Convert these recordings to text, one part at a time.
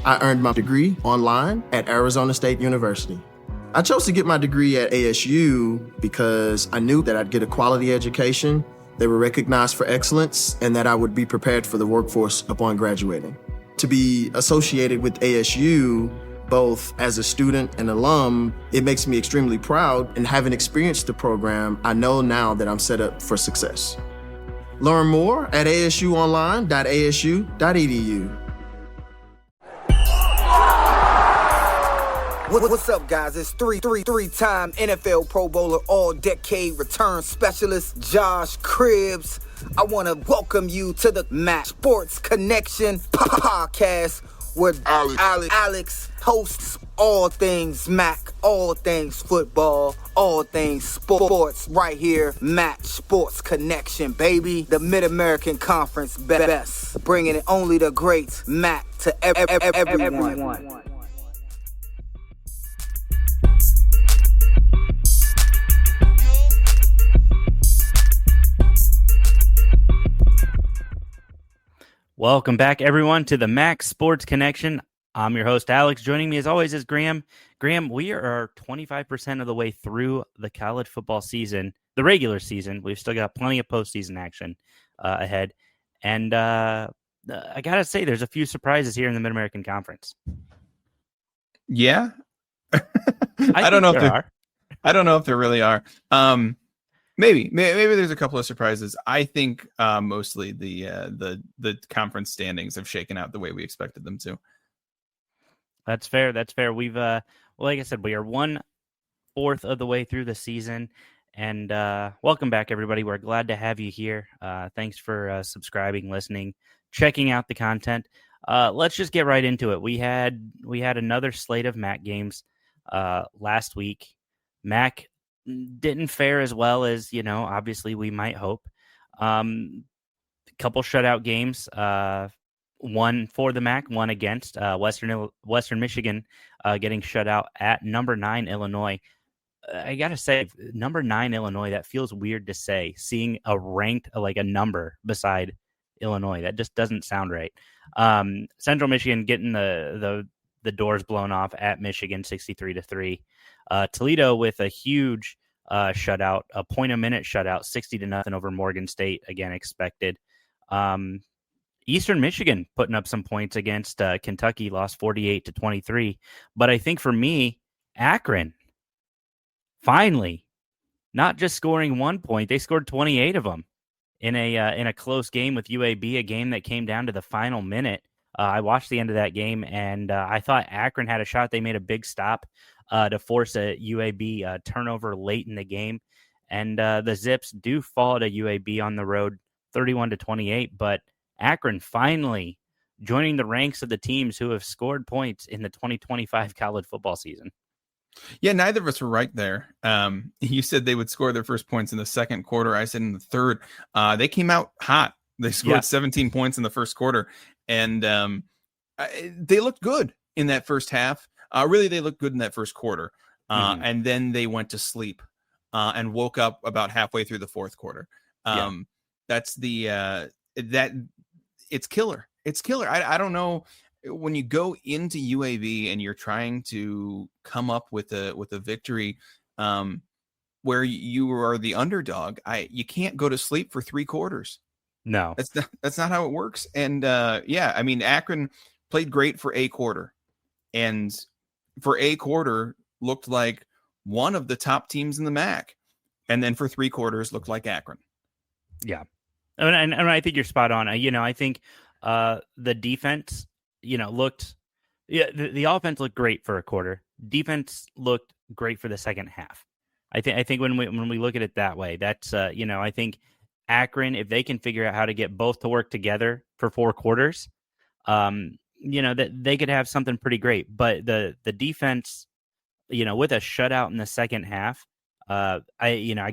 I earned my degree online at Arizona State University. I chose to get my degree at ASU because I knew that I'd get a quality education, they were recognized for excellence, and that I would be prepared for the workforce upon graduating. To be associated with ASU, both as a student and alum, it makes me extremely proud, and having experienced the program, I know now that I'm set up for success. Learn more at asuonline.asu.edu. What's up, guys? It's three-time NFL Pro Bowler, all-decade return specialist, Josh Cribbs. I want to welcome you to the Mac Sports Connection podcast, where Alex hosts all things Mac, all things football, all things sports, right here, Mac Sports Connection, baby. The Mid-American Conference best, bringing it only the greats, Mac, to everyone. Welcome back, everyone, to the Mac Sports Connection. I'm your host, Alex. Joining me, as always, is Graham. Graham, we are 25% of the way through the college football season, the regular season. We've still got plenty of postseason action ahead. And I got to say, there's a few surprises here in the Mid-American Conference. Yeah. I don't know if there really are. Maybe there's a couple of surprises. I think mostly the conference standings have shaken out the way we expected them to. That's fair. We've like I said, we are 1/4 of the way through the season, and welcome back, everybody. We're glad to have you here. Thanks for subscribing, listening, checking out the content. Let's just get right into it. We had another slate of MAC games last week. MAC didn't fare as well as, obviously we might hope. A couple shutout games, one for the MAC, one against Western Michigan, getting shut out at number 9 Illinois. I got to say, number 9 Illinois, that feels weird to say, seeing a ranked, like a number beside Illinois. That just doesn't sound right. Central Michigan getting the doors blown off at Michigan 63-3. Toledo with a huge shutout, a point-a-minute shutout, 60-0 over Morgan State, again expected. Eastern Michigan putting up some points against Kentucky, lost 48-23. But I think for me, Akron, finally, not just scoring 1 point, they scored 28 of them in a close game with UAB, a game that came down to the final minute. I watched the end of that game, and I thought Akron had a shot. They made a big stop to force a UAB turnover late in the game. And the Zips do fall to UAB on the road 31-28. But Akron finally joining the ranks of the teams who have scored points in the 2025 college football season. Yeah, neither of us were right there. You said they would score their first points in the second quarter. I said in the third. They came out hot. They scored 17 points in the first quarter. And they looked good in that first half. Really, they looked good in that first quarter. And then they went to sleep and woke up about halfway through the fourth quarter. That's it's killer. It's killer. I don't know, when you go into UAB and you're trying to come up with a victory where you are the underdog, you can't go to sleep for 3 quarters. No, that's not how it works. And I mean, Akron played great for a quarter, and for a quarter looked like one of the top teams in the MAC, and then for 3 quarters looked like Akron. Yeah, and I think you're spot on. I think the defense, looked, the offense looked great for a quarter. Defense looked great for the second half. I think when we look at it that way, that's I think Akron, if they can figure out how to get both to work together for 4 quarters, that they could have something pretty great. But the defense, with a shutout in the second half, I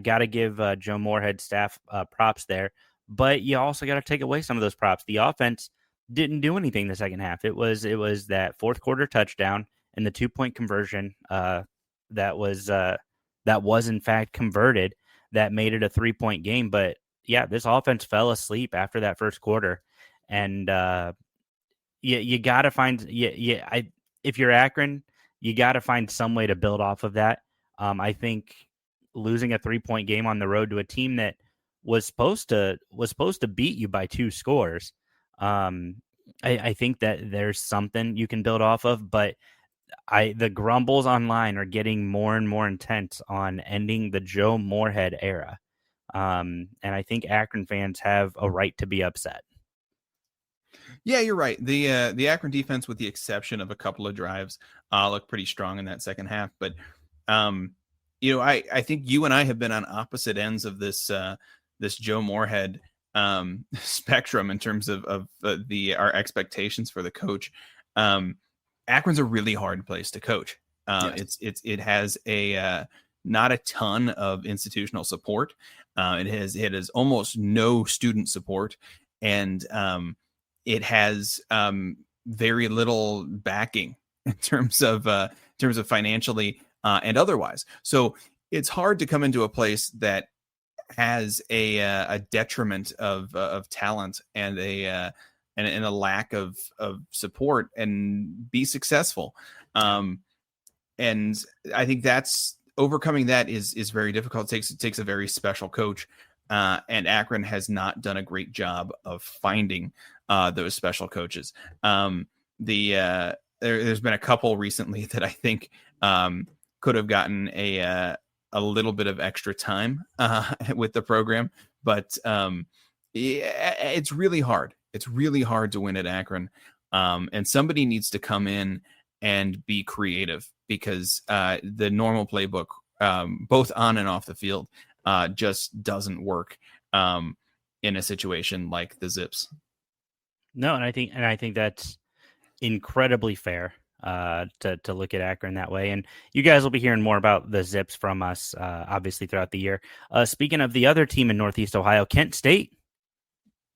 got to give Joe Moorhead's staff props there. But you also got to take away some of those props. The offense didn't do anything the second half. It was that fourth quarter touchdown and the 2-point conversion that was in fact converted that made it a 3-point game. But yeah, this offense fell asleep after that first quarter. And you got to find if you're Akron, you got to find some way to build off of that. I think losing a 3-point game on the road to a team that was supposed to beat you by 2 scores. I think that there's something you can build off of, but the grumbles online are getting more and more intense on ending the Joe Moorhead era. And I think Akron fans have a right to be upset. Yeah, you're right. The Akron defense, with the exception of a couple of drives, looked pretty strong in that second half. But I think you and I have been on opposite ends of this Joe Moorhead spectrum in terms of our expectations for the coach. Akron's a really hard place to coach. Yes. It has not a ton of institutional support. It has almost no student support, and it has very little backing in terms of financially and otherwise. So it's hard to come into a place that has a detriment of talent and a lack of support and be successful. And I think that's overcoming that is very difficult. It takes a very special coach. And Akron has not done a great job of finding those special coaches. There's been a couple recently that I think could have gotten a little bit of extra time with the program, but it's really hard. It's really hard to win at Akron, and somebody needs to come in and be creative, because the normal playbook, both on and off the field, just doesn't work in a situation like the Zips. No, and I think that's incredibly fair to look at Akron that way. And you guys will be hearing more about the Zips from us, obviously, throughout the year. Speaking of the other team in Northeast Ohio, Kent State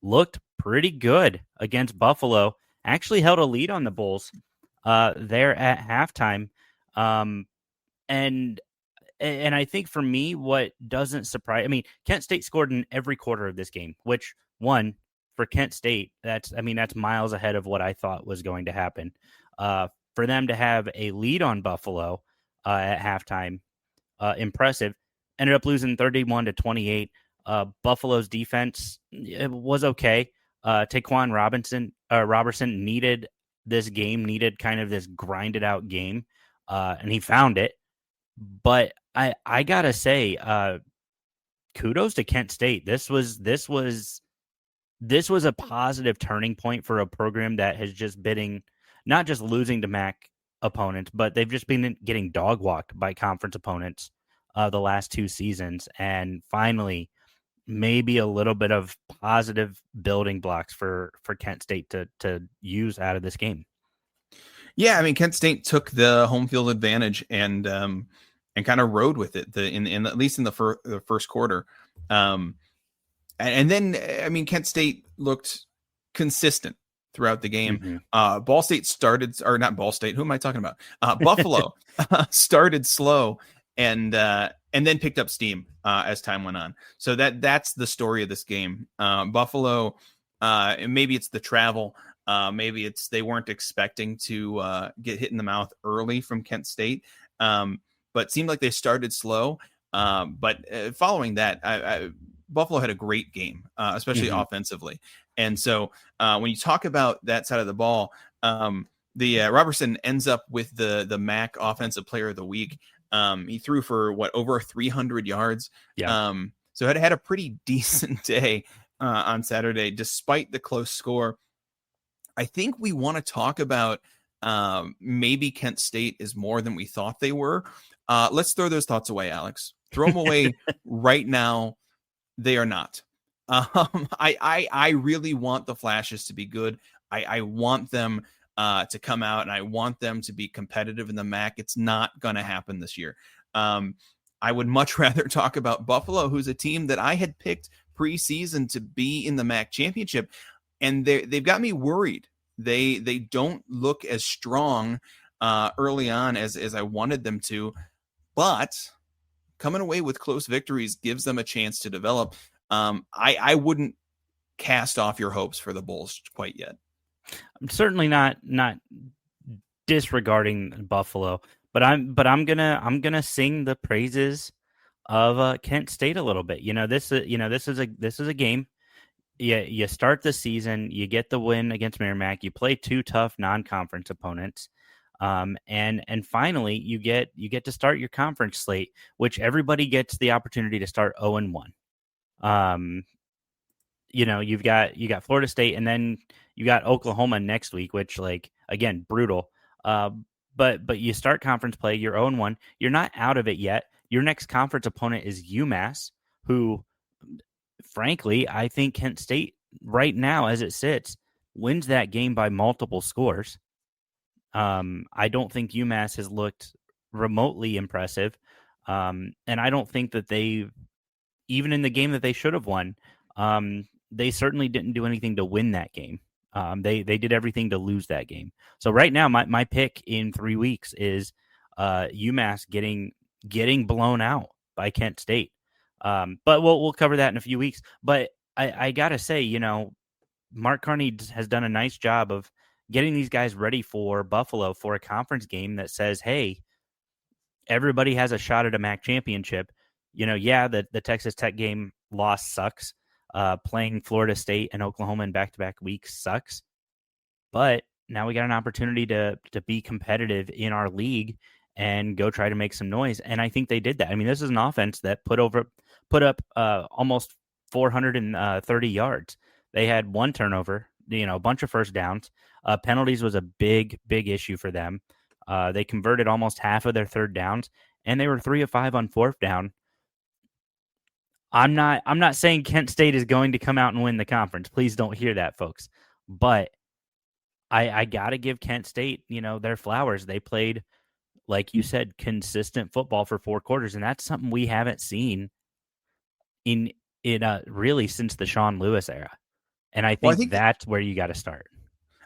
looked pretty good against Buffalo. Actually held a lead on the Bulls there at halftime. And I think for me, what doesn't surprise, Kent State scored in every quarter of this game, which for Kent State, that's miles ahead of what I thought was going to happen. For them to have a lead on Buffalo at halftime, impressive. Ended up losing 31-28. Buffalo's defense, it was okay. Taquan Robertson needed this game, needed kind of this grinded out game, and he found it. But I gotta say, kudos to Kent State. This was a positive turning point for a program that has just been not just losing to MAC opponents, but they've just been getting dog walked by conference opponents the last 2 seasons, and finally maybe a little bit of positive building blocks for Kent State to use out of this game. Yeah, Kent State took the home field advantage and kind of rode with it in at least in the first quarter. And then Kent State looked consistent throughout the game. Mm-hmm. Buffalo started slow and then picked up steam as time went on. So that's the story of this game. Buffalo, maybe it's the travel, maybe it's they weren't expecting to get hit in the mouth early from Kent State, but seemed like they started slow. But following that, Buffalo had a great game, especially offensively. And so when you talk about that side of the ball, Robertson ends up with the MAC Offensive Player of the Week. He threw for over 300 yards. Yeah. So had a pretty decent day on Saturday, despite the close score. I think we want to talk about maybe Kent State is more than we thought they were. Let's throw those thoughts away, Alex. Throw them away right now. They are not. I really want the Flashes to be good. I want them to come out, and I want them to be competitive in the MAC. It's not going to happen this year. I would much rather talk about Buffalo, who's a team that I had picked preseason to be in the MAC championship, and they've got me worried. They don't look as strong early on as I wanted them to, but coming away with close victories gives them a chance to develop. I wouldn't cast off your hopes for the Bulls quite yet. I'm certainly not disregarding Buffalo, but I'm gonna sing the praises of Kent State a little bit. This is a game. You start the season, you get the win against Merrimack, you play two tough non-conference opponents, and finally you get to start your conference slate, which everybody gets the opportunity to start 0-1. You've got Florida State, and then you got Oklahoma next week, which, like, again, brutal. But you start conference play, you're 0-1. You're not out of it yet. Your next conference opponent is UMass, who, frankly, I think Kent State right now, as it sits, wins that game by multiple scores. I don't think UMass has looked remotely impressive. And I don't think that even in the game that they should have won, they certainly didn't do anything to win that game. They did everything to lose that game. So right now, my pick in 3 weeks is UMass getting blown out by Kent State. But we'll cover that in a few weeks. But I gotta say, Mark Carney has done a nice job of getting these guys ready for Buffalo for a conference game that says, hey, everybody has a shot at a MAC championship. The Texas Tech game loss sucks. Playing Florida State and Oklahoma in back-to-back weeks sucks. But now we got an opportunity to be competitive in our league and go try to make some noise. And I think they did that. I mean, this is an offense that put up almost 430 yards. They had one turnover, a bunch of first downs. Penalties was a big, big issue for them. They converted almost half of their third downs, and they were 3 of 5 on fourth down. I'm not saying Kent State is going to come out and win the conference. Please don't hear that, folks. But I got to give Kent State, their flowers. They played, like you said, consistent football for 4 quarters, and that's something we haven't seen in really since the Sean Lewis era. And I think that's where you got to start.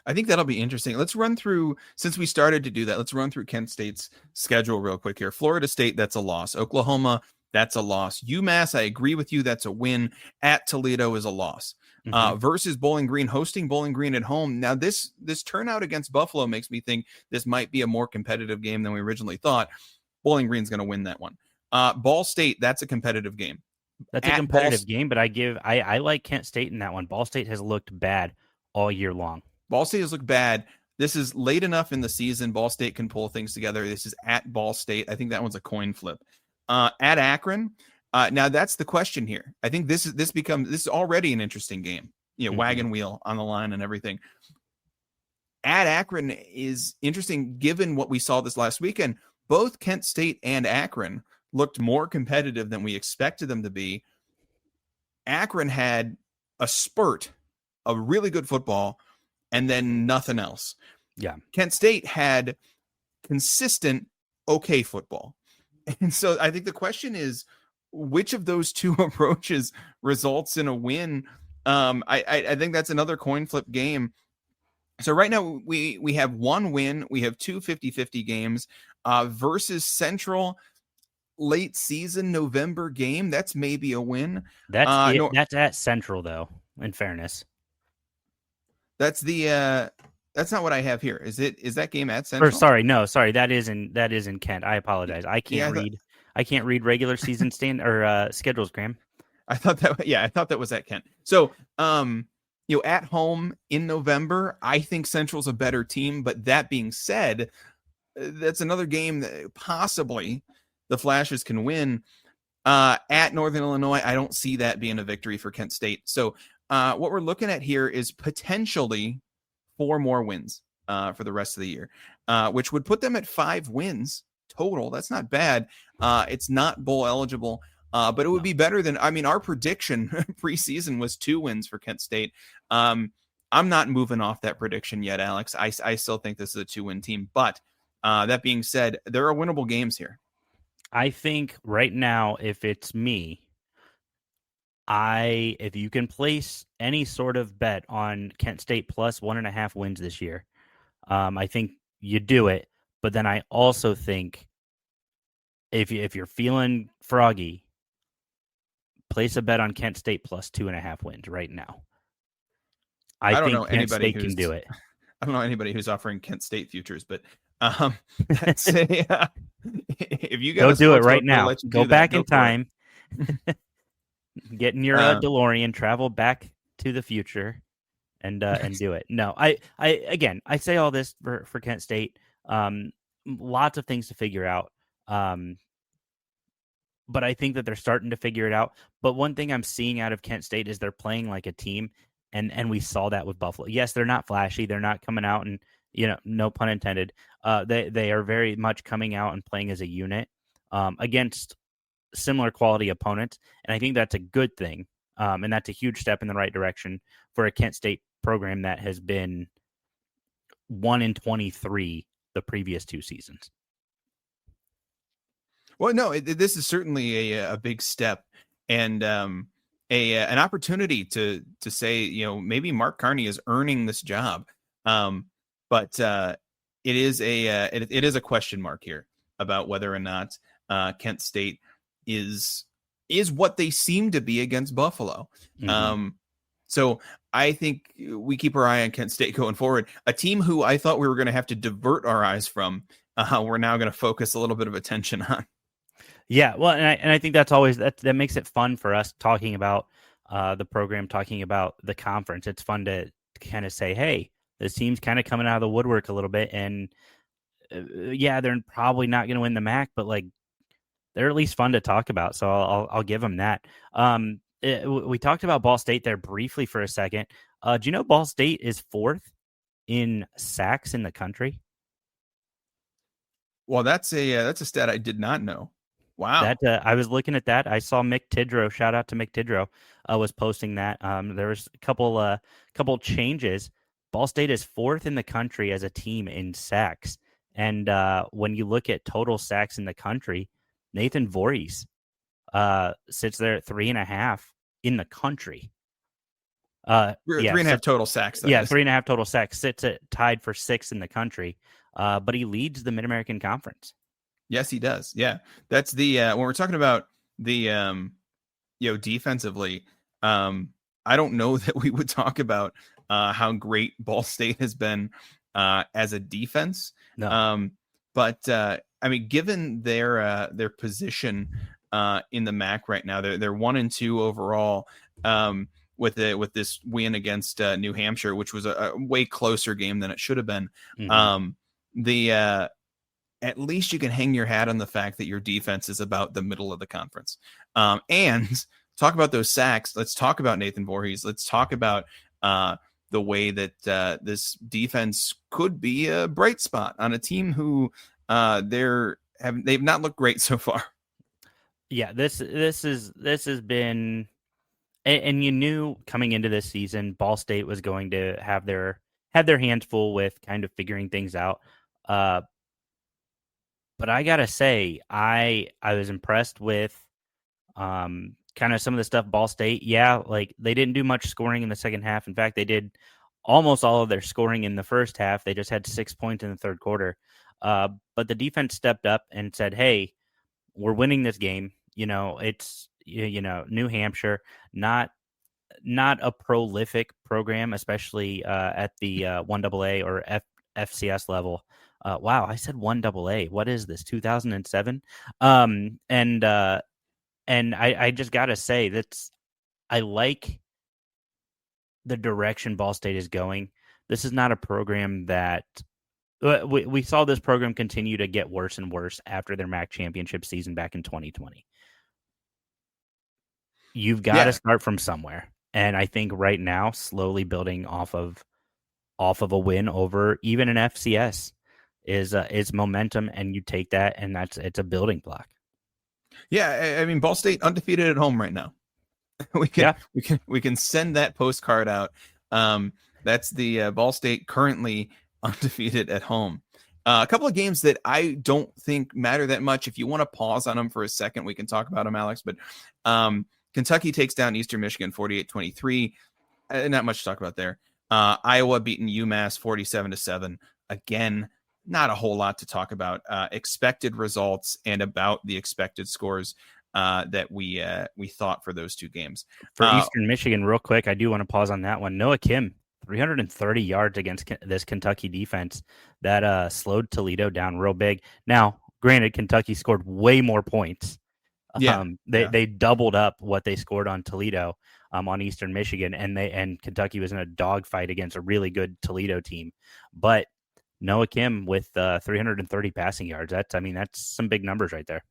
I think that'll be interesting. Let's run through, since we started to do that, let's run through Kent State's schedule real quick here. Florida State, that's a loss. Oklahoma, that's a loss. UMass, I agree with you, that's a win. At Toledo is a loss. Versus Bowling Green, hosting Bowling Green at home. Now, this turnout against Buffalo makes me think this might be a more competitive game than we originally thought. Bowling Green's going to win that one. Ball State, that's a competitive game. That's a competitive game, but I like Kent State in that one. Ball State has looked bad all year long. Ball State has looked bad. This is late enough in the season. Ball State can pull things together. This is at Ball State. I think that one's a coin flip. At Akron. Now that's the question here. I think this is already an interesting game. Wagon wheel on the line and everything. At Akron is interesting given what we saw this last weekend. Both Kent State and Akron looked more competitive than we expected them to be. Akron had a spurt of really good football and then nothing else. Yeah. Kent State had consistent, okay football. And so I think the question is, which of those two approaches results in a win? I think that's another coin flip game. So right now we have one win. We have two 50-50 games versus Central late season November game. That's maybe a win. That's at Central, though, in fairness. That's not what I have here. Is that game at Central? Sorry. That is in Kent. I apologize. I can't read regular season schedules, Graham. I thought that was at Kent. So, at home in November, I think Central's a better team. But that being said, that's another game that possibly the Flashes can win. At Northern Illinois, I don't see that being a victory for Kent State. So, what we're looking at here is potentially 4 more wins for the rest of the year, which would put them at 5 wins total. That's not bad. It's not bowl eligible, but it would be better than, our prediction preseason was 2 wins for Kent State. I'm not moving off that prediction yet, Alex. I still think this is a 2-win team, but that being said, there are winnable games here. I think right now, if it's me, if you can place any sort of bet on Kent State plus 1.5 wins this year, I think you do it. But then I also think if you're feeling froggy, place a bet on Kent State plus 2.5 wins right now. I think Kent State can do it. I don't know anybody who's offering Kent State futures, but that's if you got Go a do it sports right book that'll now. let you Go do that, back go in for it. time. Get in your DeLorean, travel back to the future, and do it. No, I again, I say all this for Kent State. Lots of things to figure out. But I think that they're starting to figure it out. But one thing I'm seeing out of Kent State is they're playing like a team, and we saw that with Buffalo. Yes, they're not flashy. They're not coming out and, no pun intended. They are very much coming out and playing as a unit against similar quality opponents, and I think that's a good thing. And that's a huge step in the right direction for a Kent State program that has been 1-23 the previous 2 seasons. Well, no, this is certainly a big step, and an opportunity to say, maybe Mark Carney is earning this job, but it is a question mark here about whether or not Kent State is what they seem to be against Buffalo. Mm-hmm. So I think we keep our eye on Kent State going forward. A team who I thought we were going to have to divert our eyes from, we're now going to focus a little bit of attention on. Yeah, well, and I think that's always that makes it fun for us talking about the program, talking about the conference. It's fun to kind of say, hey, this team's kind of coming out of the woodwork a little bit, and yeah, they're probably not going to win the MAC, but like they're at least fun to talk about. So I'll give them that. We talked about Ball State there briefly for a second. Do you know Ball State is 4th in sacks in the country? Well, that's a stat I did not know. Wow. That I was looking at that. I saw Mick Tidrow. Shout out to Mick Tidrow. Was posting that. There was a couple changes. Ball State is 4th in the country as a team in sacks, and when you look at total sacks in the country, Nathan Voorhees sits there at 3.5 in the country. 3.5 total sacks. Yeah, 3.5 total sacks. Sits at tied for 6th in the country, but he leads the Mid-American Conference. Yes, he does. Yeah, that's the when we're talking about the defensively. I don't know that we would talk about how great Ball State has been as a defense. No. But I mean, given their position in the MAC right now, they're 1-2 overall. With this win against New Hampshire, which was a way closer game than it should have been. Mm-hmm. At least you can hang your hat on the fact that your defense is about the middle of the conference. And talk about those sacks. Let's talk about Nathan Voorhees. Let's talk about the way that this defense could be a bright spot on a team who they've not looked great so far. Yeah, this has been, and you knew coming into this season, Ball State was going to have their hands full with kind of figuring things out. But I gotta say, I was impressed with kind of some of the stuff Ball State. Yeah, like they didn't do much scoring in the second half. In fact, they did almost all of their scoring in the first half. They just had 6 points in the third quarter. But the defense stepped up and said, "Hey, we're winning this game. It's New Hampshire, not a prolific program, especially at the 1AA or FCS level." Wow, I said 1AA. What is this, 2007? And I just gotta say I like the direction Ball State is going. This is not a program that we saw this program continue to get worse and worse after their MAC championship season back in 2020. You've got to start from somewhere, and I think right now, slowly building off of a win over even an FCS is momentum, and you take that, and it's a building block. Yeah, I mean, Ball State undefeated at home right now. we can send that postcard out. That's the Ball State currently undefeated at home. A couple of games that I don't think matter that much. If you want to pause on them for a second, we can talk about them, Alex. But Kentucky takes down Eastern Michigan 48-23. Not much to talk about there. Iowa beating UMass 47-7. Again, not a whole lot to talk about. Expected results and about the expected scores that we thought for those two games. For Eastern Michigan, real quick, I do want to pause on that one. Noah Kim 330 yards against this Kentucky defense that slowed Toledo down real big. Now, granted, Kentucky scored way more points. They doubled up what they scored on Toledo on Eastern Michigan, and Kentucky was in a dogfight against a really good Toledo team. But Noah Kim with 330 passing yards. That's some big numbers right there.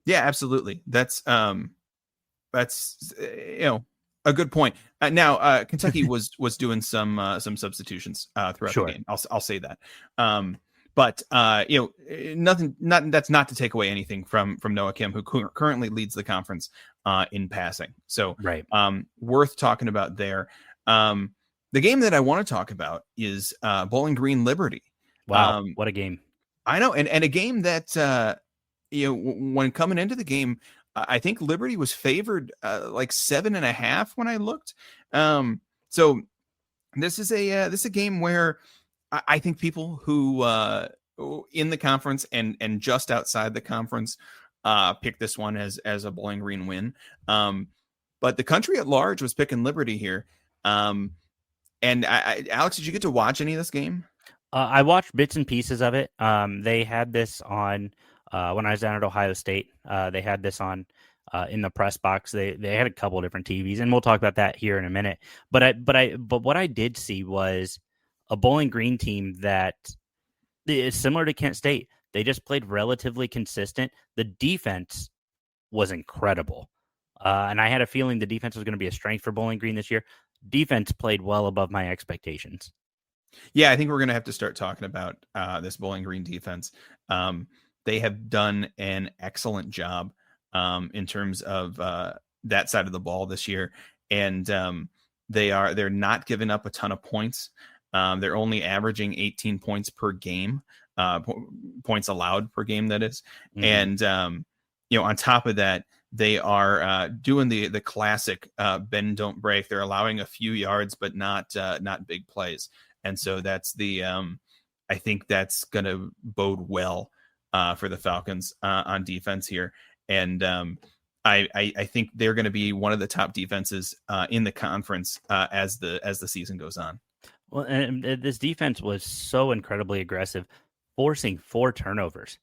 Yeah, absolutely. That's a good point. Now, Kentucky was doing some substitutions throughout the game. I'll say that. But that's not to take away anything from Noah Kim, who currently leads the conference in passing. So, right. Worth talking about there. The game that I want to talk about is Bowling Green Liberty. Wow, what a game! I know, and a game that when coming into the game, I think Liberty was favored like 7.5 when I looked. So this is a game where I think people who in the conference and just outside the conference pick this one as a Bowling Green win. But the country at large was picking Liberty here. And Alex, did you get to watch any of this game? I watched bits and pieces of it. They had this on when I was down at Ohio State. They had this on in the press box. They had a couple of different TVs, and we'll talk about that here in a minute. But what I did see was a Bowling Green team that is similar to Kent State. They just played relatively consistent. The defense was incredible, and I had a feeling the defense was going to be a strength for Bowling Green this year. Defense played well above my expectations. Yeah, I think we're going to have to start talking about this Bowling Green defense. They have done an excellent job in terms of that side of the ball this year, and they're not giving up a ton of points. They're only averaging 18 points per game, points allowed per game, that is. Mm-hmm. And on top of that, they are doing the classic bend don't break. They're allowing a few yards, but not big plays. And so that's I think that's going to bode well for the Falcons on defense here. And I think they're going to be one of the top defenses in the conference as the season goes on. Well, and this defense was so incredibly aggressive, forcing 4 turnovers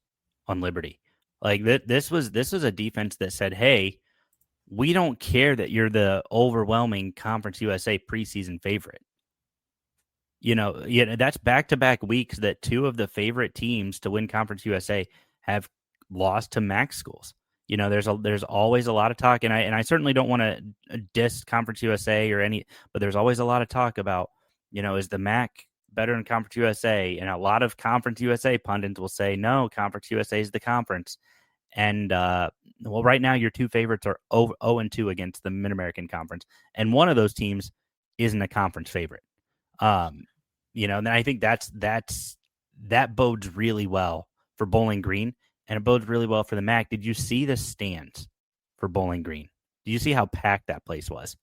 on Liberty. Like this was a defense that said, "Hey, we don't care that you're the overwhelming Conference USA preseason favorite." That's back-to-back weeks that 2 of the favorite teams to win Conference USA have lost to MAC schools. There's always a lot of talk, and I certainly don't want to diss Conference USA but there's always a lot of talk about, is the MAC better than Conference USA? And a lot of Conference USA pundits will say, no, Conference USA is the conference. And right now your 2 favorites are 0-2 against the Mid-American Conference, and one of those teams isn't a conference favorite. And I think that bodes really well for Bowling Green, and it bodes really well for the MAC. Did you see the stands for Bowling Green? Did you see how packed that place was?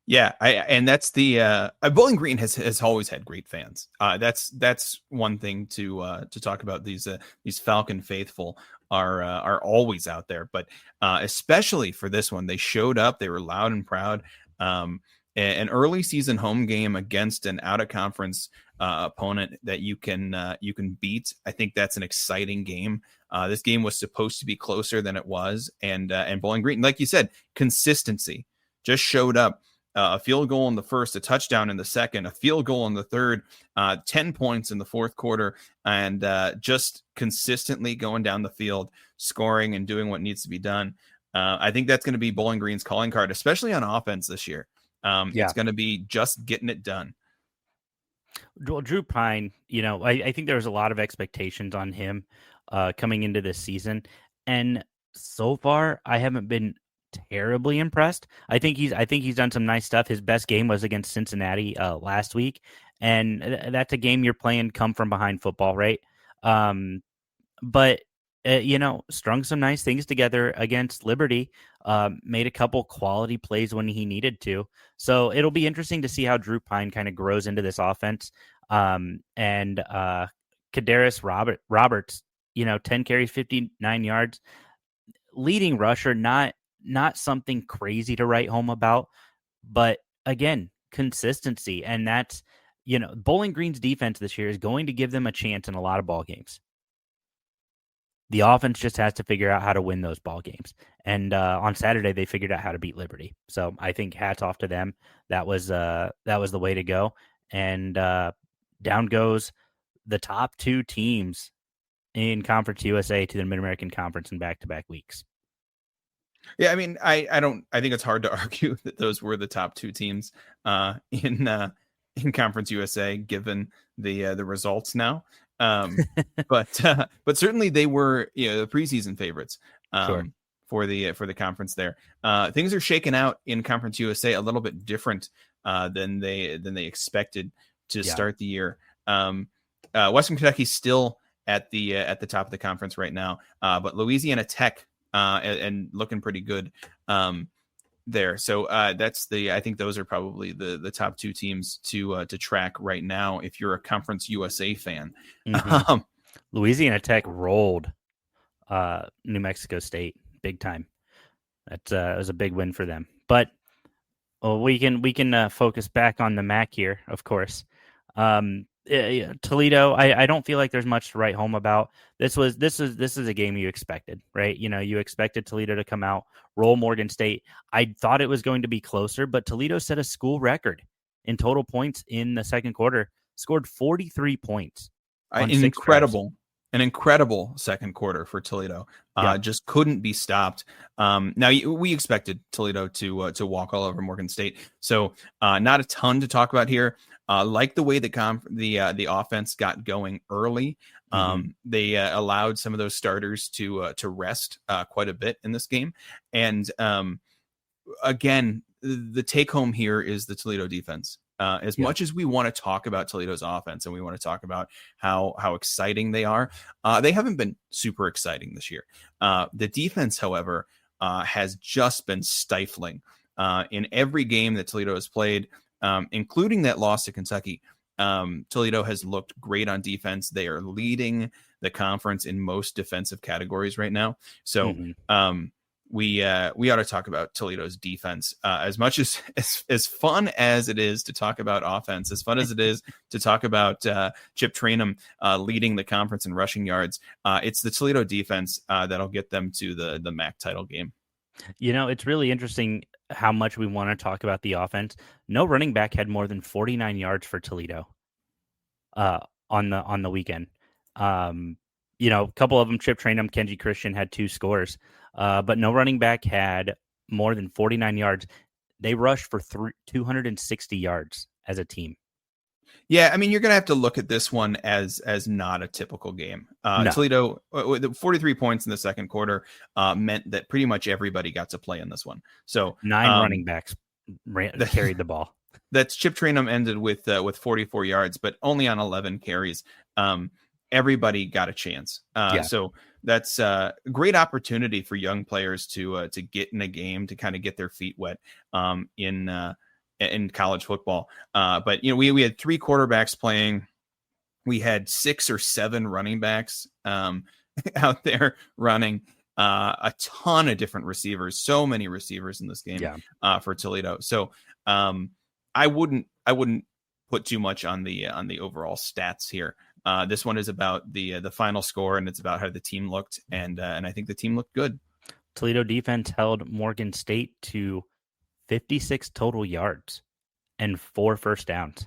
Yeah, and that's the Bowling Green has always had great fans. That's one thing to talk about. These Falcon faithful are always out there, but especially for this one, they showed up. They were loud and proud. An early season home game against an out of conference opponent that you can beat. I think that's an exciting game. This game was supposed to be closer than it was, and Bowling Green, like you said, consistency just showed up. A field goal in the first, a touchdown in the second, a field goal in the third, 10 points in the fourth quarter, and just consistently going down the field, scoring and doing what needs to be done. I think that's going to be Bowling Green's calling card, especially on offense this year. It's going to be just getting it done. Drew Pine, I think there was a lot of expectations on him coming into this season, and so far I haven't been terribly impressed. I think he's done some nice stuff. His best game was against Cincinnati last week, and that's a game you're playing come from behind football, right? But strung some nice things together against Liberty. Made a couple quality plays when he needed to. So it'll be interesting to see how Drew Pine kind of grows into this offense. And Kadarius Roberts, 10 carries, 59 yards, leading rusher, not something crazy to write home about, but again, consistency. And that's, Bowling Green's defense this year is going to give them a chance in a lot of ball games. The offense just has to figure out how to win those ball games. And on Saturday, they figured out how to beat Liberty. So I think hats off to them. That was the way to go. And down goes the top two teams in Conference USA to the Mid-American Conference in back-to-back weeks. Yeah, I mean, I think it's hard to argue that those were the top two teams in Conference USA, given the results now. But certainly they were, the preseason favorites Sure. for the conference there. Things are shaken out in Conference USA a little bit different than they expected to start the year. Western Kentucky's still at the top of the conference right now, but Louisiana Tech and looking pretty good there. So I think those are probably the top two teams to track right now if you're a Conference USA fan. Mm-hmm. Louisiana Tech rolled New Mexico State big time. That was a big win for them. But we can focus back on the MAC here, of course. Toledo, I don't feel like there's much to write home about. This is a game you expected, right? You expected Toledo to come out, roll Morgan State. I thought it was going to be closer, but Toledo set a school record in total points in the second quarter, scored 43 points. An incredible second quarter for Toledo. Just couldn't be stopped. Now we expected Toledo to walk all over Morgan State, so not a ton to talk about here. Like the way the offense got going early, they allowed some of those starters to rest quite a bit in this game, and again, the take home here is the Toledo defense. As much as we want to talk about Toledo's offense and we want to talk about how exciting they are, they haven't been super exciting this year. The defense, however, has just been stifling in every game that Toledo has played, including that loss to Kentucky. Toledo has looked great on defense. They are leading the conference in most defensive categories right now. So we ought to talk about Toledo's defense as much as fun as it is to talk about offense, as fun as it is to talk about Chip Trainum leading the conference in rushing yards. It's the Toledo defense that'll get them to the MAC title game. It's really interesting how much we want to talk about the offense. No running back had more than 49 yards for Toledo on the weekend. A couple of them, Chip Trainum, Kenji Christian had 2 scores, but no running back had more than 49 yards. They rushed for 260 yards as a team. Yeah, I mean, you're going to have to look at this one as not a typical game. No. Toledo, 43 points in the second quarter meant that pretty much everybody got to play in this one. So 9 running backs carried the ball. That's Chip Trainum ended with 44 yards, but only on 11 carries. Everybody got a chance. So that's a great opportunity for young players to get in a game, to kind of get their feet wet in college football. But we had 3 quarterbacks playing. We had 6 or 7 running backs out there running, a ton of different receivers, so many receivers in this game for Toledo. So I wouldn't put too much on the overall stats here. This one is about the final score, and it's about how the team looked, and I think the team looked good. Toledo defense held Morgan State to 56 total yards and 4 first downs.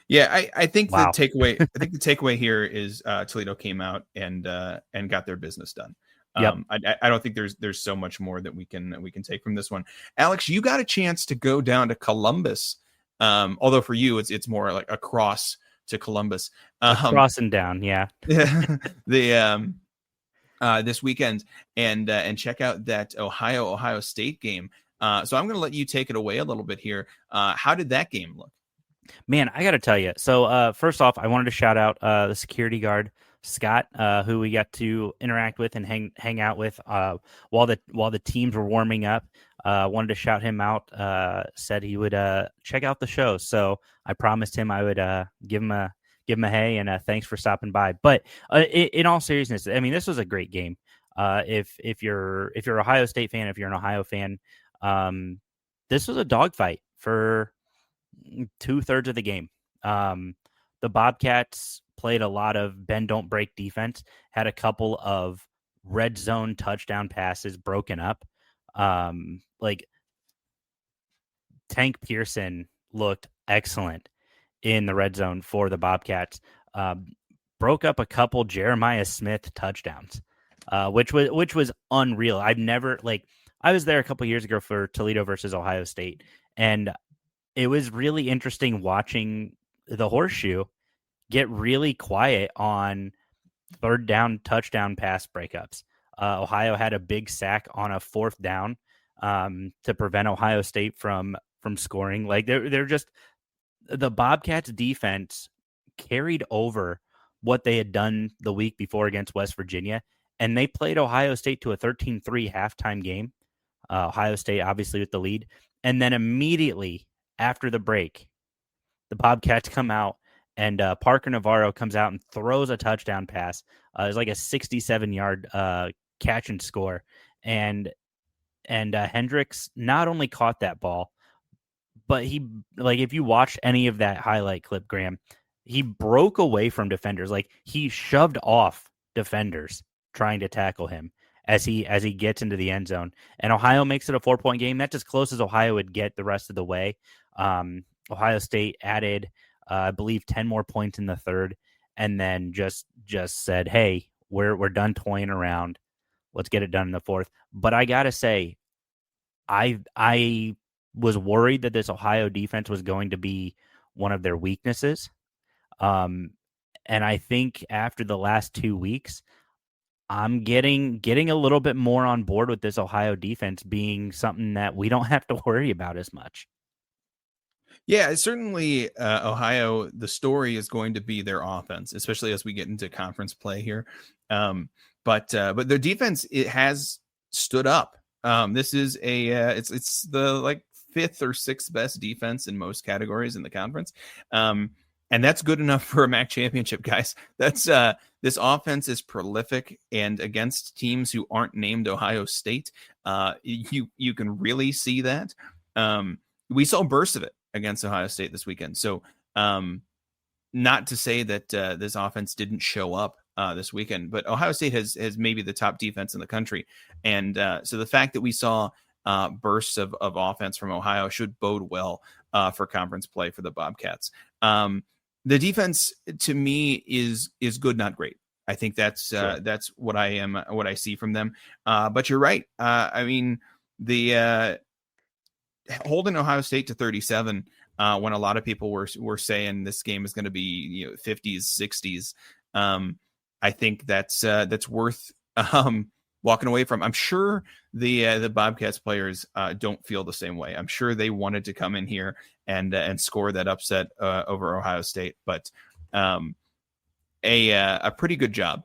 Yeah, I think the takeaway here is Toledo came out and got their business done. I don't think there's so much more that we can take from this one. Alex, you got a chance to go down to Columbus, although for you it's more like across to Columbus, crossing down, this weekend and check out that Ohio State game. So I'm going to let you take it away a little bit here. How did that game look? Man, I got to tell you. So first off, I wanted to shout out the security guard Scott, who we got to interact with and hang out with while the teams were warming up. Wanted to shout him out. Said he would check out the show. So I promised him I would give him a hey and thanks for stopping by. But in all seriousness, I mean, this was a great game. If you're Ohio State fan, if you're an Ohio fan, this was a dogfight for 2/3 of the game. The Bobcats played a lot of bend don't break defense, had a couple of red zone touchdown passes broken up. Like Tank Pearson looked excellent in the red zone for the Bobcats. Broke up a couple Jeremiah Smith touchdowns, which was unreal. I was there a couple years ago for Toledo versus Ohio State, and it was really interesting watching the Horseshoe get really quiet on third down touchdown pass breakups. Ohio had a big sack on a fourth down to prevent Ohio State from scoring. Like they're just the Bobcats defense carried over what they had done the week before against West Virginia, and they played Ohio State to a 13-3 halftime game. Ohio State obviously with the lead, and then immediately after the break, the Bobcats come out and Parker Navarro comes out and throws a touchdown pass. It's like a 67-yard catch and score, and Hendricks not only caught that ball, but he, like, if you watched any of that highlight clip, Graham, he broke away from defenders. Like, he shoved off defenders trying to tackle him as he gets into the end zone. And Ohio makes it a 4-point game. That's as close as Ohio would get the rest of the way. Ohio State added, I believe, 10 more points in the third, and then just said, "Hey, we're done toying around. Let's get it done in the fourth." But I gotta say, I was worried that this Ohio defense was going to be one of their weaknesses. And I think after the last 2 weeks, I'm getting a little bit more on board with this Ohio defense being something that we don't have to worry about as much. Yeah, certainly Ohio, the story is going to be their offense, especially as we get into conference play here. But their defense, it has stood up. This is it's the like 5th or 6th best defense in most categories in the conference. And that's good enough for a MAC championship, guys. That's this offense is prolific, and against teams who aren't named Ohio State, you can really see that. We saw bursts of it against Ohio State this weekend. So not to say that this offense didn't show up this weekend, but Ohio State has maybe the top defense in the country. And so the fact that we saw bursts of offense from Ohio should bode well for conference play for the Bobcats. The defense, to me, is good, not great. I think that's what I see from them. But you're right. I mean, the holding Ohio State to 37 when a lot of people were saying this game is going to be 50s, 60s. I think that's worth walking away from. I'm sure the Bobcats players don't feel the same way. I'm sure they wanted to come in here and score that upset over Ohio State, but a pretty good job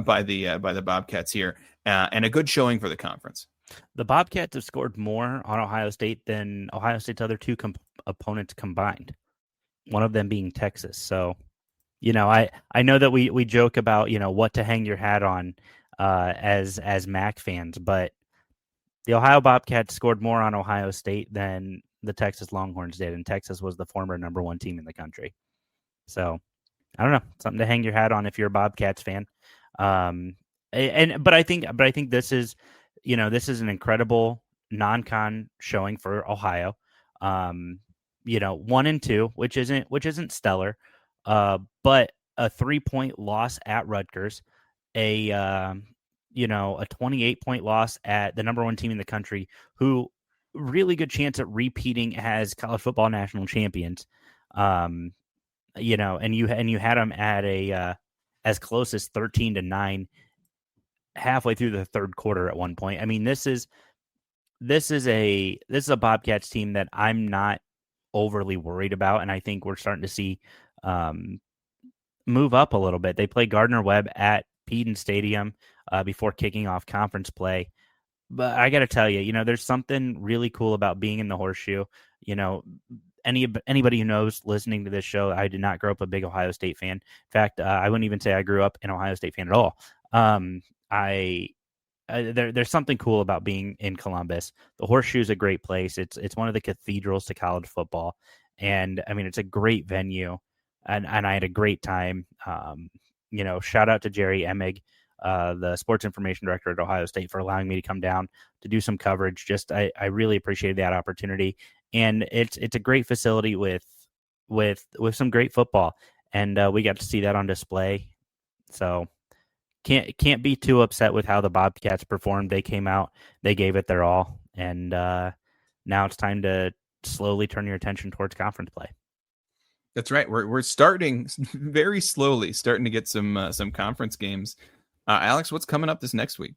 by the Bobcats here, and a good showing for the conference. The Bobcats have scored more on Ohio State than Ohio State's other two opponents combined, one of them being Texas. So, I know that we joke about, what to hang your hat on as MAC fans, but the Ohio Bobcats scored more on Ohio State than the Texas Longhorns did, and Texas was the former number 1 team in the country. So, I don't know, something to hang your hat on if you're a Bobcats fan. But I think this is, this is an incredible non-con showing for Ohio. 1-2, which isn't stellar, but a 3-point loss at Rutgers, a 28-point loss at the number 1 team in the country, who really good chance at repeating as college football national champions. And you had them at a as close as 13-9 halfway through the third quarter at one point. I mean, this is a Bobcats team that I'm not overly worried about, and I think we're starting to see move up a little bit. They play Gardner-Webb at Peden Stadium before kicking off conference play. But I got to tell you, there's something really cool about being in the Horseshoe. Anybody who knows listening to this show, I did not grow up a big Ohio State fan. In fact, I wouldn't even say I grew up an Ohio State fan at all. I there's something cool about being in Columbus. The Horseshoe is a great place. It's one of the cathedrals to college football, and I mean it's a great venue, and I had a great time. Shout out to Jerry Emig, the sports information director at Ohio State, for allowing me to come down to do some coverage. I really appreciated that opportunity, and it's a great facility with some great football, and we got to see that on display. So can't be too upset with how the Bobcats performed. They came out, they gave it their all, and now it's time to slowly turn your attention towards conference play. That's right. We're starting very slowly, starting to get some conference games. Alex, what's coming up this next week?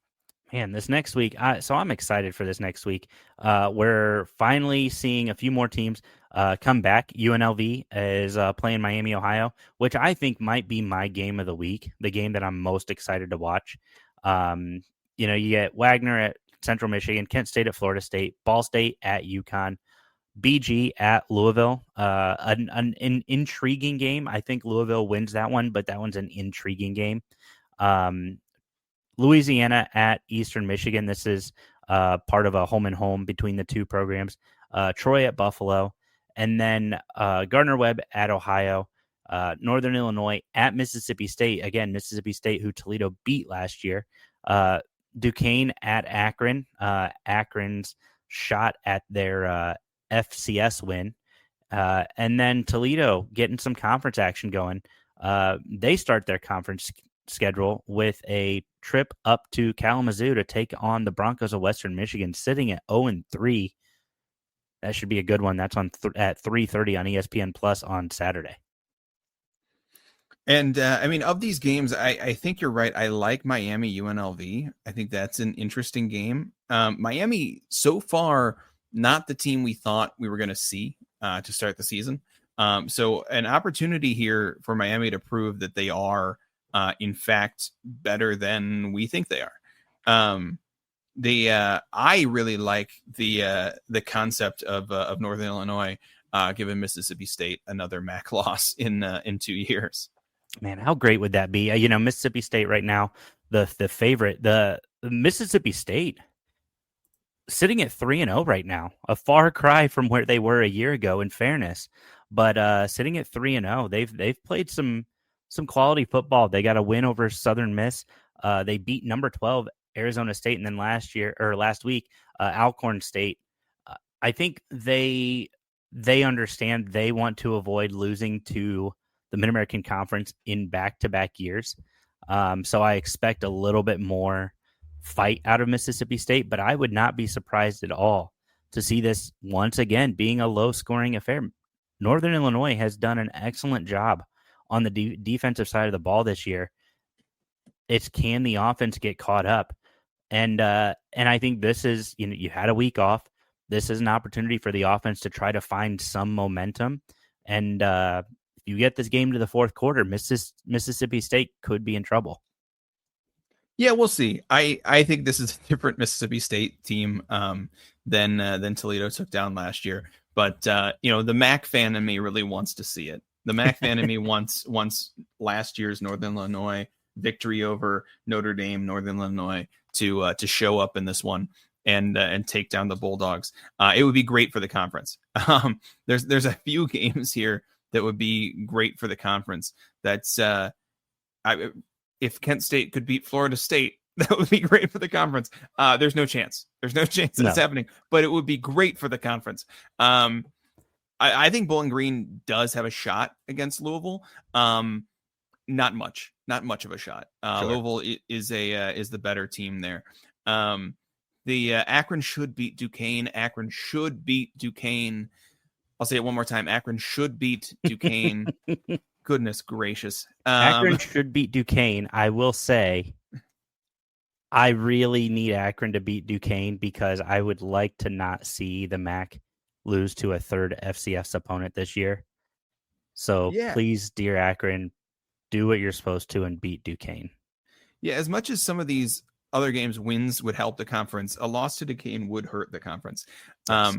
Man, this next week, so I'm excited for this next week. We're finally seeing a few more teams come back. UNLV is playing Miami, Ohio, which I think might be my game of the week, the game that I'm most excited to watch. You get Wagner at Central Michigan, Kent State at Florida State, Ball State at UConn, BG at Louisville. An intriguing game. I think Louisville wins that one, but that one's an intriguing game. Louisiana at Eastern Michigan. This is part of a home and home between the two programs. Troy at Buffalo, and then Gardner-Webb at Ohio. Northern Illinois at Mississippi State. Again, Mississippi State, who Toledo beat last year. Duquesne at Akron. Akron's shot at their FCS win. And then Toledo getting some conference action going. They start their conference schedule with a trip up to Kalamazoo to take on the Broncos of Western Michigan, sitting at 0-3. That should be a good one. That's on at 3:30 on ESPN Plus on Saturday. And of these games, I think you're right. I like Miami UNLV. I think that's an interesting game. Miami so far not the team we thought we were going to see to start the season. So an opportunity here for Miami to prove that they are in fact better than we think they are. I really like the concept of Northern Illinois giving Mississippi State another MAC loss in 2 years. Man, how great would that be? Mississippi State right now, the favorite, the Mississippi State sitting at 3-0 right now, a far cry from where they were a year ago, in fairness, but sitting at 3-0, they've played some quality football. They got a win over Southern Miss. They beat number 12 Arizona State, and then last week Alcorn State. I think they understand they want to avoid losing to the Mid-American Conference in back-to-back years. So I expect a little bit more fight out of Mississippi State, but I would not be surprised at all to see this once again being a low-scoring affair. Northern Illinois has done an excellent job on the defensive side of the ball this year. It's can the offense get caught up? And I think this is, you had a week off. This is an opportunity for the offense to try to find some momentum. And if you get this game to the fourth quarter, Mississippi State could be in trouble. Yeah, we'll see. I think this is a different Mississippi State team than Toledo took down last year. But the MAC fan in me really wants to see it. The MAC fan in me wants last year's Northern Illinois victory over Notre Dame, Northern Illinois to show up in this one and take down the Bulldogs. It would be great for the conference. There's a few games here that would be great for the conference. That's if Kent State could beat Florida State, that would be great for the conference. There's no chance. There's no chance that it's happening, but it would be great for the conference. I think Bowling Green does have a shot against Louisville. Not much of a shot. Sure. Louisville is the better team there. The Akron should beat Duquesne. Akron should beat Duquesne. I'll say it one more time. Akron should beat Duquesne. Goodness gracious. Akron should beat Duquesne. I will say, I really need Akron to beat Duquesne because I would like to not see the MAC lose to a third FCS opponent this year. So Please, dear Akron, do what you're supposed to and beat Duquesne. Yeah, as much as some of these other games wins would help the conference, a loss to Duquesne would hurt the conference. Yes.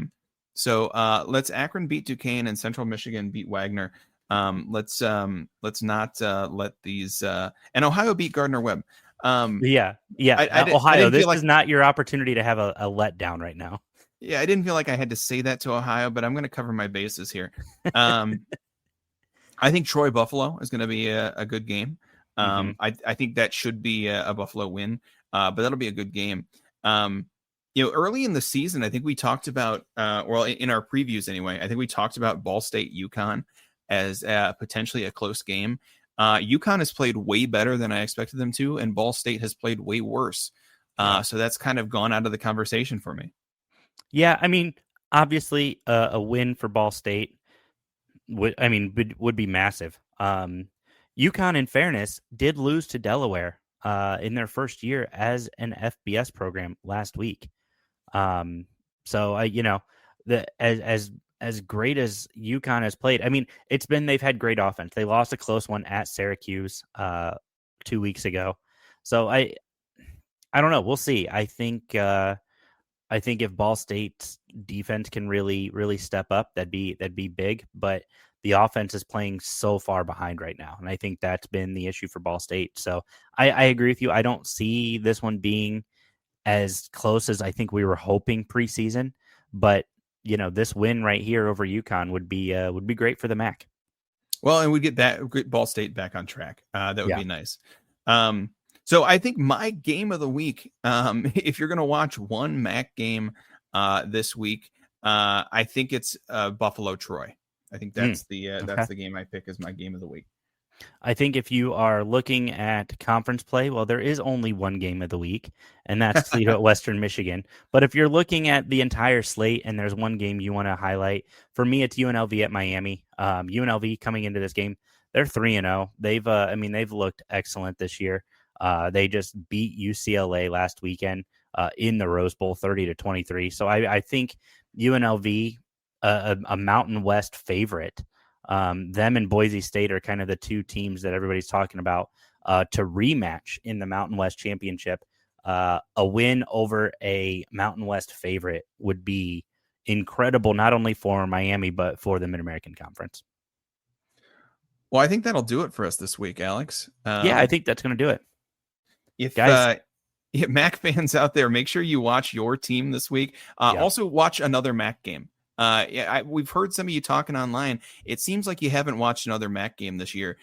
So let's Akron beat Duquesne and Central Michigan beat Wagner. Let's not let these and Ohio beat Gardner-Webb. Yeah. I Ohio, didn't this feel like, is not your opportunity to have a letdown right now. I didn't feel like I had to say that to Ohio, but I'm going to cover my bases here. I think Troy Buffalo is going to be a good game. I think that should be a Buffalo win, but that'll be a good game. Early in the season, I think we talked about, in our previews anyway, I think we talked about Ball State UConn as potentially a close game. UConn has played way better than I expected them to, and Ball State has played way worse. So that's kind of gone out of the conversation for me. Yeah, I mean, obviously, a win for Ball State would be massive. UConn, in fairness, did lose to Delaware in their first year as an FBS program last week. So as great as UConn has played, I mean, they've had great offense. They lost a close one at Syracuse 2 weeks ago. So I don't know. We'll see. I think if Ball State's defense can really, really step up, that'd be big. But the offense is playing so far behind right now, and I think that's been the issue for Ball State. So I agree with you. I don't see this one being as close as I think we were hoping preseason. But this win right here over UConn would be great for the MAC. Well, and we get Ball State back on track. That would be nice. So I think my game of the week, if you're going to watch one MAC game this week, I think it's Buffalo Troy. I think that's that's the game I pick as my game of the week. I think if you are looking at conference play, well, there is only one game of the week, and that's Toledo at Western Michigan. But if you're looking at the entire slate and there's one game you want to highlight, for me, it's UNLV at Miami. UNLV coming into this game, they're 3-0. They've looked excellent this year. They just beat UCLA last weekend in the Rose Bowl 30-23. So I think UNLV, a Mountain West favorite, them and Boise State are kind of the two teams that everybody's talking about to rematch in the Mountain West Championship. A win over a Mountain West favorite would be incredible, not only for Miami, but for the Mid-American Conference. Well, I think that'll do it for us this week, Alex. I think that's going to do it. If guys, MAC fans out there, make sure you watch your team this week. Also, watch another MAC game. We've heard some of you talking online. It seems like you haven't watched another MAC game this year.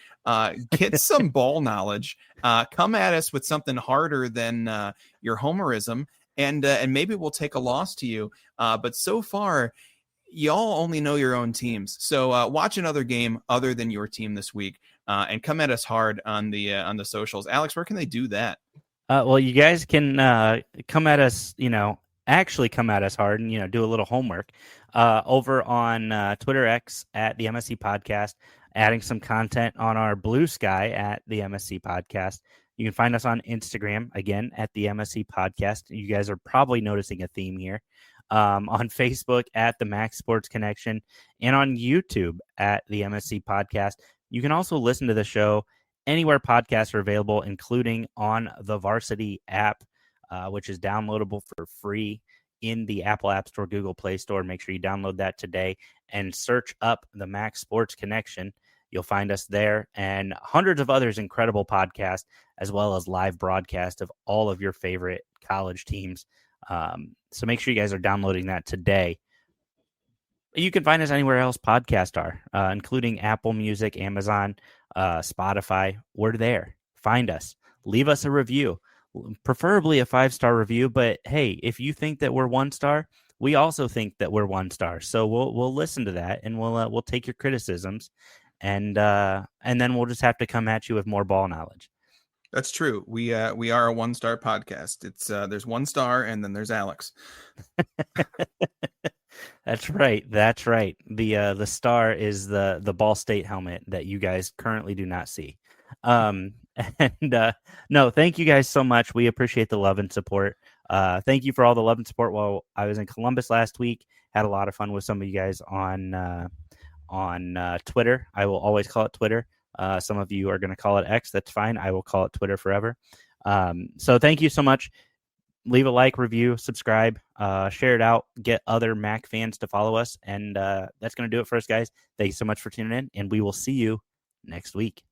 Get some ball knowledge. Come at us with something harder than your homerism, and maybe we'll take a loss to you. But so far, y'all only know your own teams. So watch another game other than your team this week, and come at us hard on the socials. Alex, where can they do that? Well, you guys can come at us, actually come at us hard and, do a little homework over on Twitter X at the MSC Podcast, adding some content on our Blue Sky at the MSC Podcast. You can find us on Instagram, again, at the MSC Podcast. You guys are probably noticing a theme here. On Facebook at the MAC Sports Connection, and on YouTube at the MSC Podcast. You can also listen to the show anywhere podcasts are available, including on the Varsity app, which is downloadable for free in the Apple App Store, Google Play Store. Make sure you download that today and search up the MAC Sports Connection. You'll find us there, and hundreds of others incredible podcasts, as well as live broadcast of all of your favorite college teams. So make sure you guys are downloading that today. You can find us anywhere else podcasts are, including Apple Music, Amazon, Spotify. We're there. Find us. Leave us a review, preferably a 5-star review. But hey, if you think that we're 1-star, we also think that we're 1-star. So we'll listen to that, and we'll take your criticisms, and then we'll just have to come at you with more ball knowledge. That's true. We are a 1-star podcast. It's there's 1 star, and then there's Alex. That's right. The star is the Ball State helmet that you guys currently do not see. No, thank you guys so much. We appreciate the love and support. Thank you for all the love and support while I was in Columbus last week. Had a lot of fun with some of you guys on Twitter. I will always call it Twitter. Some of you are going to call it X. That's fine. I will call it Twitter forever. So thank you so much. Leave a like, review, subscribe, share it out, get other MAC fans to follow us. And that's going to do it for us, guys. Thank you so much for tuning in, and we will see you next week.